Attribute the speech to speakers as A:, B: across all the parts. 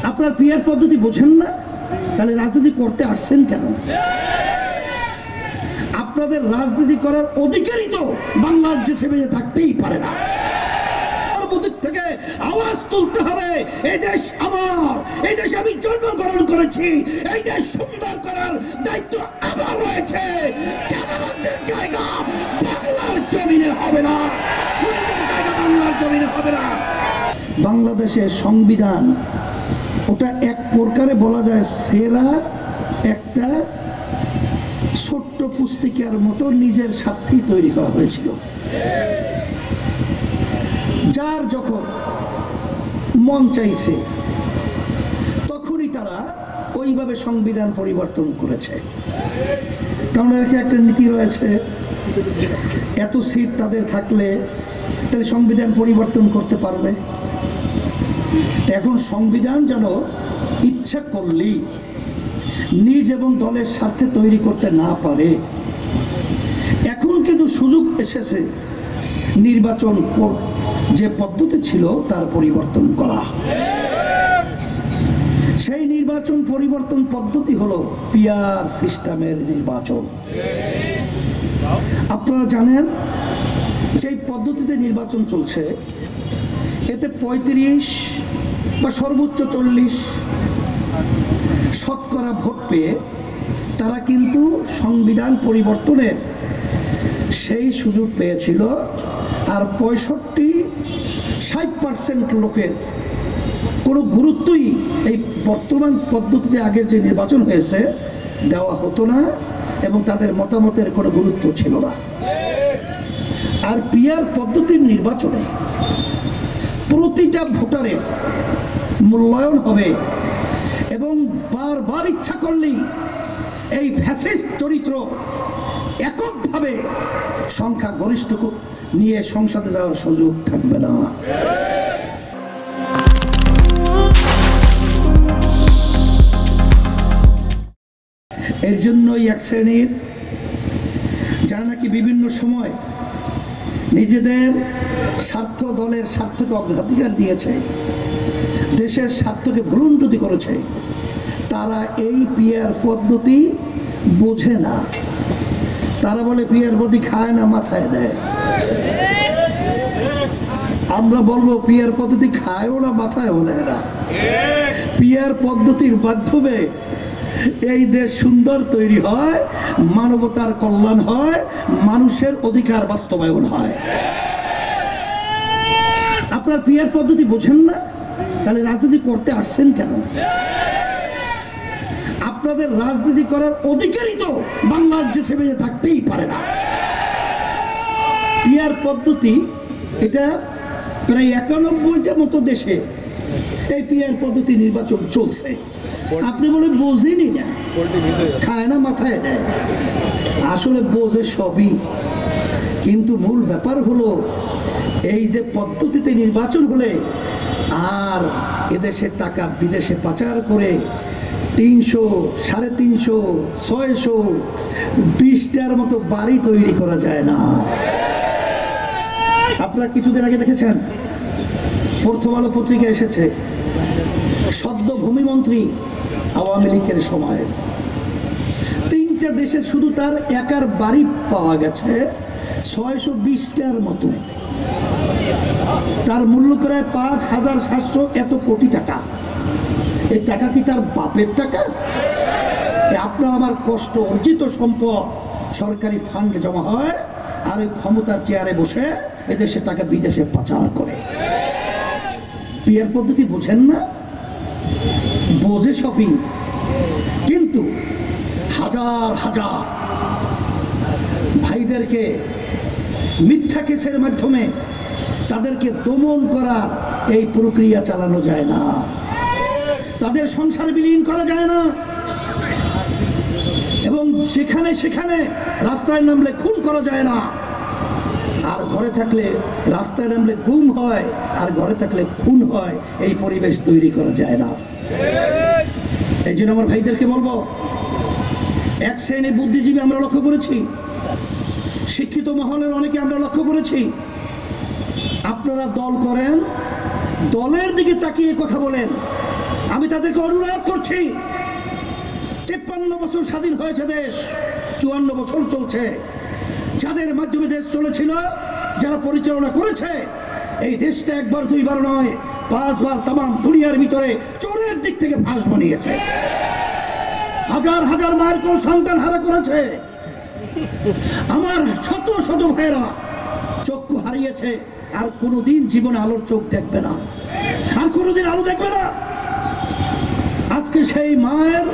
A: আপনার পিয়ার পদ্ধতি বোঝেন না, তাহলে রাজনীতি করতে আসছেন কেন? আপনাদের রাজনীতি করার অধিকারই তো বাংলার যে সেবে থাকতেই পারে না। থেকে আওয়াজ তুলতে হবে, এই দেশ আমার, এই দেশে আমি জন্মগ্রহণ করেছি, এই দেশ সুন্দর করার দায়িত্ব আমার রয়েছে। চাঁদাবাজদের জায়গা বাংলার জমিনে হবে না, জায়গা বাংলার জমিনে হবে না। বাংলাদেশের সংবিধান ওটা এক প্রকারে বলা যায় সেরা একটা ছোট্ট পুস্তিকার মতো নিজের স্বার্থেই তৈরি করা হয়েছিল। যার যখন মন চাইছে তখনই তারা ওইভাবে সংবিধান পরিবর্তন করেছে। কারণ এর একটা নীতি রয়েছে, এত সিট তাদের থাকলে তাহলে সংবিধান পরিবর্তন করতে পারবে। এখন সংবিধান যেন ইচ্ছা করলেই নিজ এবং দলের স্বার্থে তৈরি করতে না পারে। এখন কিন্তু সুযোগ এসেছে নির্বাচন যে পদ্ধতি ছিল তার পরিবর্তন করা। সেই নির্বাচন পরিবর্তন পদ্ধতি হলো পিয়ার সিস্টেমের নির্বাচন। আপনারা জানেন যে পদ্ধতিতে নির্বাচন চলছে, এতে 35 বা সর্বোচ্চ 40 শতকরা ভোট পেয়ে তারা কিন্তু সংবিধান পরিবর্তনের সেই সুযোগ পেয়েছিল। আর 65-60% লোকের কোনো গুরুত্বই এই বর্তমান পদ্ধতিতে আগের যে নির্বাচন হয়েছে দেওয়া হতো না, এবং তাদের মতামতের কোনো গুরুত্ব ছিল না। আর পিয়ার পদ্ধতির নির্বাচনে প্রতিটা ভোটারের মূল্যায়ন হবে, এবং বারবার ইচ্ছা করলেই এই ফ্যাসিস্ট চরিত্র এককভাবে সংখ্যা গরিষ্ঠ নিয়ে সংসদে যাওয়ার সুযোগ থাকবে না। এর জন্যই এক শ্রেণীর যারা নাকি বিভিন্ন সময় নিজেদের স্বার্থ, দলের স্বার্থকে অগ্রাধিকার দিয়েছে, দেশের স্বার্থকে ভুলুণ্ঠিত করেছে, তারা এই পিয়ার পদ্ধতি বোঝে না। তারা বলে পিয়ার পদ্ধতি খায় না, মাথায় দেয়। আমরা বলবো পিয়ার পদ্ধতি খায়ও না, মাথায়ও দেয় না। পিয়ার পদ্ধতির মাধ্যমে এই দেশ সুন্দর তৈরি হয়, মানবতার কল্যাণ হয়, মানুষের অধিকার বাস্তবায়ন হয়। আপনার পিয়ার পদ্ধতি বোঝেন না, তাহলে রাজনীতি করতে আসছেন কেন? আপনাদের রাজনীতি করার অধিকারই তো বাংলার যে সেবে থাকতেই পারে না। পিয়ার পদ্ধতি এটা প্রায় 91টা মতো দেশে এই পিয়ার পদ্ধতি নির্বাচন চলছে। আপনি বলে বোঝেনি না, খায় না, মাথায় দেয়। আসলে বোঝে সবই, কিন্তু মূল ব্যাপার হলো এই যে পদ্ধতিতে নির্বাচন হলে আর এদেশের টাকা বিদেশে পাচার করে 300, 350, 620টার মতো বাড়ি তৈরি করা যায় না। আপনারা কিছুদিন আগে দেখেছেন, প্রথম আলো পত্রিকা এসেছে, সদ্য ভূমিমন্ত্রী আওয়ামী লীগের সময় 3টা দেশে শুধু তার একার বাড়ি পাওয়া গেছে 620টার মতো। তার মূল্য প্রায় 5700 এত কোটি টাকা। এই টাকা কি তার বাপের টাকা? আপনার আমার কষ্ট অর্জিত সম্পদ সরকারি ফান্ডে জমা হয়, আর ওই ক্ষমতার চেয়ারে বসে এদেশের টাকা বিদেশে পাচার করে। পিয়ার পদ্ধতি বোঝেন না? বোঝে সবই, কিন্তু হাজার হাজার ভাইদেরকে মিথ্যা কেসের মাধ্যমে তাদেরকে দমন করার এই প্রক্রিয়া চালানো যায় না, তাদের সংসার বিলীন করা যায় না, এবং সেখানে সেখানে রাস্তায় নামলে খুন করা যায় না। আর ঘরে থাকলে রাস্তায় নামলে গুম হয়, আর ঘরে থাকলে খুন হয়। এই পরিবেশ তৈরি করা যায় না। এই জন্য আমার ভাইদেরকে বলবো, এক শ্রেণীর বুদ্ধিজীবী আমরা লক্ষ্য করেছি, শিক্ষিত মহলের অনেকে আমরা লক্ষ্য করেছি, আপনারা দল করেন, দলের দিকে তাকিয়ে কথা বলেন, আমি তাদেরকে অনুরোধ করছি, 53 বছর স্বাধীন হয়েছে দেশ, 54 বছর চলছে। যাদের মাধ্যমে দেশ চলেছিল, যারা পরিচালনা করেছে এই দেশটা, একবার দুইবার নয় 5 বার তামাম দুনিয়ার ভিতরে চোরের দিক থেকে ফাঁস বানিয়েছে। হাজার হাজার মায়ের কোন সন্তান হারা করেছে। আমার শত শত ভাইয়েরা চক্ষু হারিয়েছে, আর কোনোদিন জীবনে আলোর চোখ দেখবে না, আর কোনোদিন আলো দেখবে না। আজকে সেই মায়ের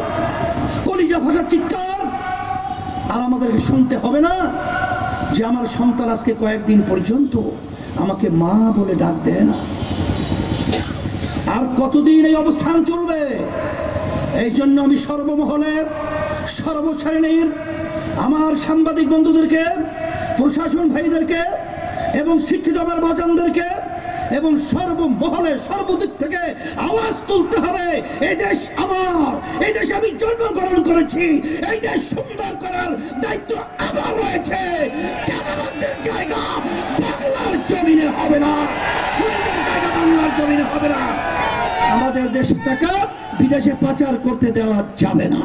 A: কলিজা ফাটা চিৎকার আর আমাদেরকে শুনতে হবে না যে আমার সন্তান আজকে কয়েকদিন পর্যন্ত আমাকে মা বলে ডাক দেয় না। আর কতদিন এই অবস্থান চলবে? এই জন্য আমি সর্বমহলে, সর্বশ্রেণীর আমার সাংবাদিক বন্ধুদেরকে, প্রশাসন ভাইদেরকে এবং শিক্ষিত আমার বাজানদেরকে এবং সর্বমহলে সর্বদিক থেকে আওয়াজ তুলতে হবে, এই দেশ আমার, এই দেশে আমি জন্মগ্রহণ করেছি, এই দেশ সুন্দর করার দায়িত্ব আমার রয়েছে। চাঁদাবাজদের জায়গা বাংলার জমিনে হবে না, খুনিদের জায়গা বাংলার জমিনে হবে না। আমাদের দেশের টাকা বিদেশে পাচার করতে দেওয়া যাবে না।